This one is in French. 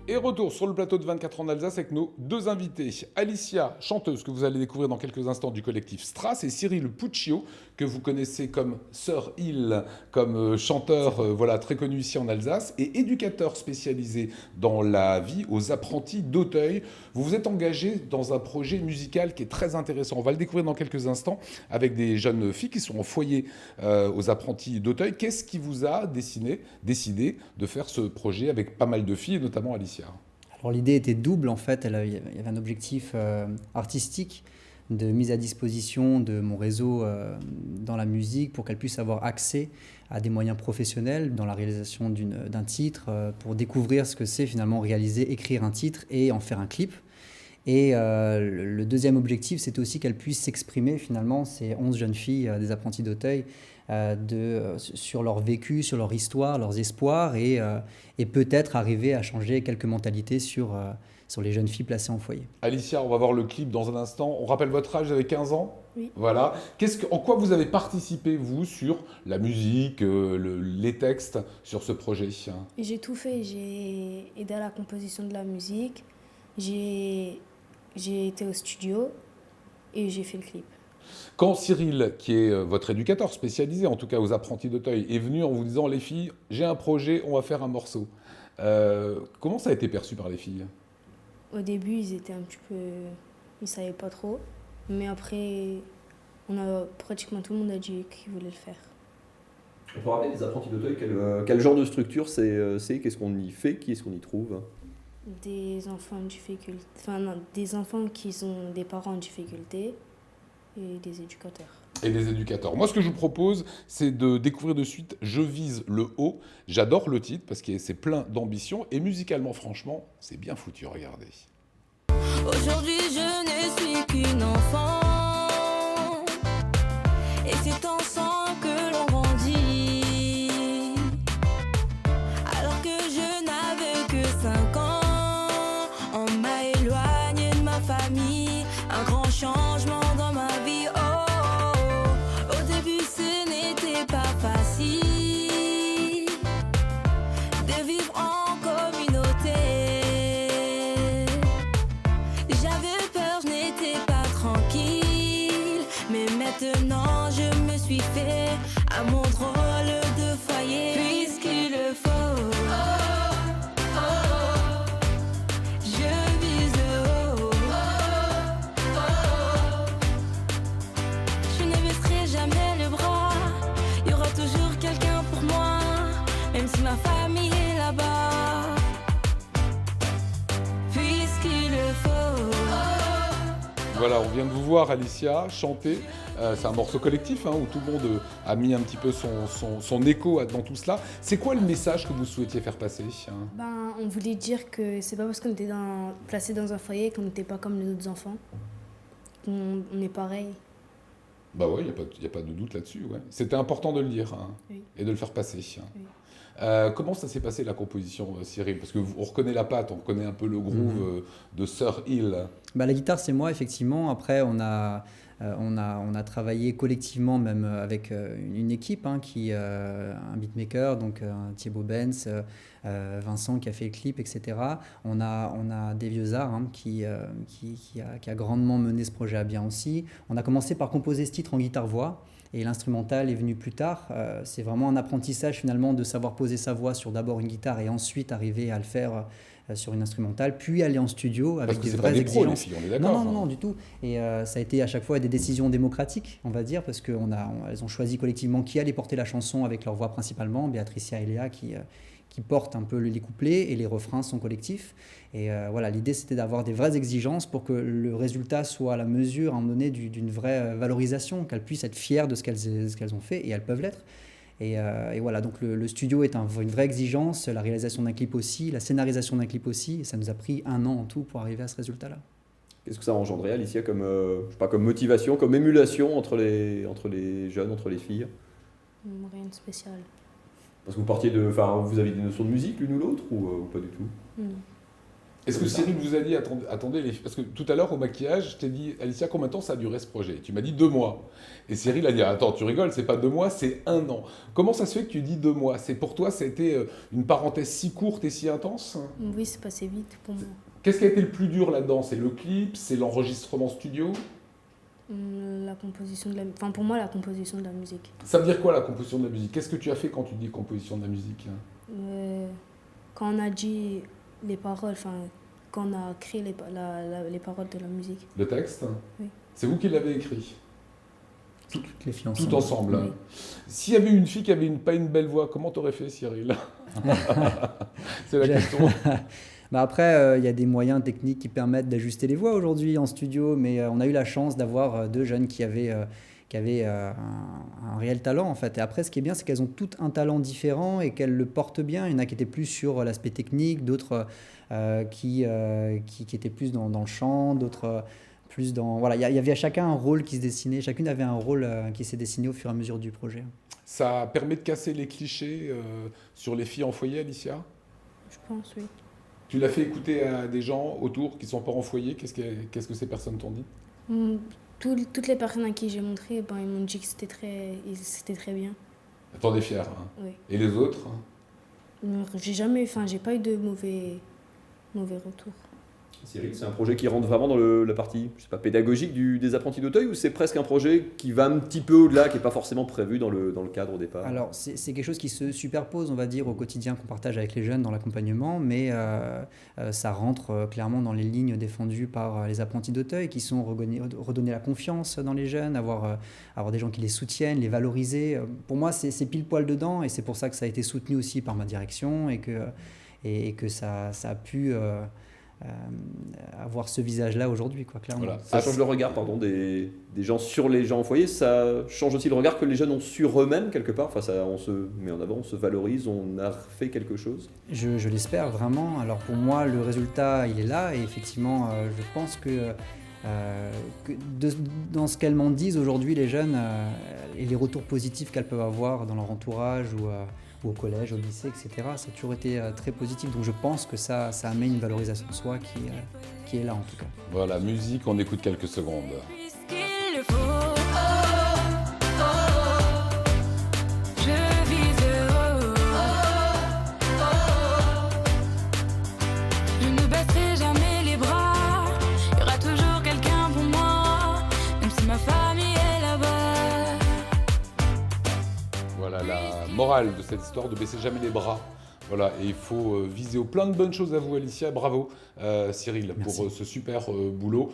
Et retour sur le plateau de 24 en Alsace avec nos deux invités. Alicia, chanteuse, que vous allez découvrir dans quelques instants du collectif Strass, et Cyril Puccio, que vous connaissez comme Sir Hill, comme chanteur voilà, très connu ici en Alsace, et éducateur spécialisé dans la vie aux apprentis d'Auteuil. Vous vous êtes engagé dans un projet musical qui est très intéressant. On va le découvrir dans quelques instants avec des jeunes filles qui sont en foyer aux apprentis d'Auteuil. Qu'est-ce qui vous a décidé de faire ce projet avec pas mal de filles, et notamment Alicia? Alors l'idée était double en fait, il y avait un objectif artistique de mise à disposition de mon réseau dans la musique pour qu'elle puisse avoir accès à des moyens professionnels dans la réalisation d'un titre, pour découvrir ce que c'est finalement réaliser, écrire un titre et en faire un clip. Et le deuxième objectif, c'était aussi qu'elles puissent s'exprimer finalement, ces 11 jeunes filles des apprentis d'Auteuil, sur leur vécu, sur leur histoire, leurs espoirs, et peut-être arriver à changer quelques mentalités sur les jeunes filles placées en foyer. Alicia, on va voir le clip dans un instant. On rappelle votre âge, vous avez 15 ans? Oui. Voilà. En quoi vous avez participé, vous, sur la musique, les textes, sur ce projet? J'ai tout fait. J'ai aidé à la composition de la musique. J'ai été au studio et j'ai fait le clip. Quand Cyril, qui est votre éducateur spécialisé, en tout cas aux apprentis d'Auteuil, est venu en vous disant, les filles, j'ai un projet, on va faire un morceau. Comment ça a été perçu par les filles? Au début, ils étaient un petit peu... Ils savaient pas trop. Mais après, pratiquement tout le monde a dit qu'il voulait le faire. On peut rappeler les apprentis d'Auteuil, quel genre de structure c'est, qu'est-ce qu'on y fait, qui est-ce qu'on y trouve? Des enfants en difficulté... Enfin, non, des enfants qui ont des parents en difficulté et des éducateurs. Et les éducateurs. Moi, ce que je vous propose, c'est de découvrir de suite Je vise le haut. J'adore le titre parce que c'est plein d'ambition. Et musicalement, franchement, c'est bien foutu, regardez. Aujourd'hui je ne suis qu'une enfant, et c'est ensemble que l'on grandit. Alors que je n'avais que 5 ans, on m'a éloigné de ma famille, un grand changement dans ma vie. Oh, oh, oh. Au début ce n'était pas facile de vivre en communauté. J'avais peur, je n'étais pas tranquille, mais maintenant je me suis fait à mon drôle de foyer. Puisqu'il le faut, je vise le haut. Je ne baisserai jamais le bras, il y aura toujours quelqu'un pour moi, même si ma famille est là-bas. Puisqu'il le faut. Voilà, on vient de vous voir, Alicia, chanter. C'est un morceau collectif où tout le monde a mis un petit peu son écho dans tout cela. C'est quoi le message que vous souhaitiez faire passer? On voulait dire que c'est pas parce qu'on était placé dans un foyer qu'on n'était pas comme les autres enfants. On est pareil. Bah ouais, il n'y a pas de doute là-dessus. Ouais. C'était important de le dire Oui. et de le faire passer. Oui. Comment ça s'est passé la composition, Cyril? Parce qu'on reconnaît la patte, on reconnaît un peu le groove de Sir Hill. La guitare, c'est moi, effectivement. Après, on a travaillé collectivement, même avec une équipe, un beatmaker, donc Thibaut Benz, Vincent qui a fait le clip, etc. On a des vieux arts qui a grandement mené ce projet à bien aussi. On a commencé par composer ce titre en guitare-voix. Et l'instrumental est venu plus tard. C'est vraiment un apprentissage finalement de savoir poser sa voix sur d'abord une guitare et ensuite arriver à le faire sur une instrumentale, puis aller en studio avec des vraies exigences. Pros, les filles, on est d'accord. Non, du tout. Et ça a été à chaque fois des décisions démocratiques, on va dire, parce qu'elles ont choisi collectivement qui allait porter la chanson avec leur voix principalement, Béatricia et Léa qui portent un peu les couplets, et les refrains sont collectifs. Et voilà, l'idée c'était d'avoir des vraies exigences pour que le résultat soit à la mesure à un moment donné d'une vraie valorisation, qu'elles puissent être fières de ce qu'elles ont fait, et elles peuvent l'être. Et voilà, donc le studio est une vraie exigence, la réalisation d'un clip aussi, la scénarisation d'un clip aussi, et ça nous a pris 1 an en tout pour arriver à ce résultat-là. Qu'est-ce que ça a engendré, Alicia, comme motivation, comme émulation entre les jeunes, entre les filles? Rien de spécial. Parce que vous aviez des notions de musique l'une ou l'autre, ou pas du tout? Non. Est-ce que Cyril vous a dit, attendez, parce que tout à l'heure au maquillage, je t'ai dit, Alicia, combien de temps ça a duré ce projet? Tu m'as dit 2 mois. Et Cyril a dit, attends, tu rigoles, c'est pas 2 mois, c'est 1 an. Comment ça se fait que tu dis 2 mois? C'est pour toi, ça a été une parenthèse si courte et si intense? Oui, c'est passé vite pour moi. Qu'est-ce qui a été le plus dur là-dedans? C'est le clip, c'est l'enregistrement studio? La composition de la... Enfin, pour moi, la composition de la musique. Ça veut dire quoi la composition de la musique? Qu'est-ce que tu as fait quand tu dis composition de la musique? Quand on a dit les paroles, enfin, quand on a créé les paroles de la musique. Le texte? Oui. C'est vous qui l'avez écrit? Toutes les filles ensemble. Tout ensemble. Oui. S'il y avait une fille qui avait pas une belle voix, comment t'aurais fait, Cyril? C'est la question. Bah après, il y a des moyens techniques qui permettent d'ajuster les voix aujourd'hui en studio, mais on a eu la chance d'avoir 2 jeunes qui avaient un réel talent en fait. Et après, ce qui est bien, c'est qu'elles ont toutes un talent différent et qu'elles le portent bien. Il y en a qui étaient plus sur l'aspect technique, d'autres qui étaient plus dans le chant, d'autres plus dans... Voilà, il y avait à chacun un rôle qui se dessinait, chacune avait un rôle qui s'est dessiné au fur et à mesure du projet. Ça permet de casser les clichés sur les filles en foyer, Alicia? Je pense, oui. Tu l'as fait écouter à des gens autour qui ne sont pas en foyer. Qu'est-ce que ces personnes t'ont dit? Toutes les personnes à qui j'ai montré, ben, ils m'ont dit que c'était très bien. T'en es fier, hein? Oui. Et les autres? J'ai pas eu de mauvais retours. Cyril, c'est un projet qui rentre vraiment dans la partie, je sais pas, pédagogique des apprentis d'Auteuil, ou c'est presque un projet qui va un petit peu au-delà, qui n'est pas forcément prévu dans le cadre au départ? Alors, c'est quelque chose qui se superpose, on va dire, au quotidien qu'on partage avec les jeunes dans l'accompagnement, mais ça rentre clairement dans les lignes défendues par les apprentis d'Auteuil, qui sont redonner la confiance dans les jeunes, avoir des gens qui les soutiennent, les valoriser. Pour moi, c'est pile poil dedans, et c'est pour ça que ça a été soutenu aussi par ma direction, et que ça a pu... avoir ce visage-là aujourd'hui, quoi, clairement. Voilà. Ça change le regard des gens sur les gens au foyer, ça change aussi le regard que les jeunes ont sur eux-mêmes quelque part. Enfin, on se met en avant, on se valorise, on a fait quelque chose. Je l'espère vraiment. Alors pour moi, le résultat, il est là, et effectivement, je pense que dans ce qu'elles m'en disent aujourd'hui, les jeunes, et les retours positifs qu'elles peuvent avoir dans leur entourage ou au collège, au lycée, etc. Ça a toujours été très positif. Donc je pense que ça amène une valorisation de soi qui est là en tout cas. Voilà, musique, on écoute quelques secondes. Puisqu'il le faut, je vise haut. Je ne baisserai jamais les bras. Il y aura toujours quelqu'un pour moi, même si ma famille est là-bas. Voilà la morale de cette histoire, de baisser jamais les bras. Voilà, et il faut viser au plein de bonnes choses à vous, Alicia. Bravo, Cyril, Merci. pour ce super boulot.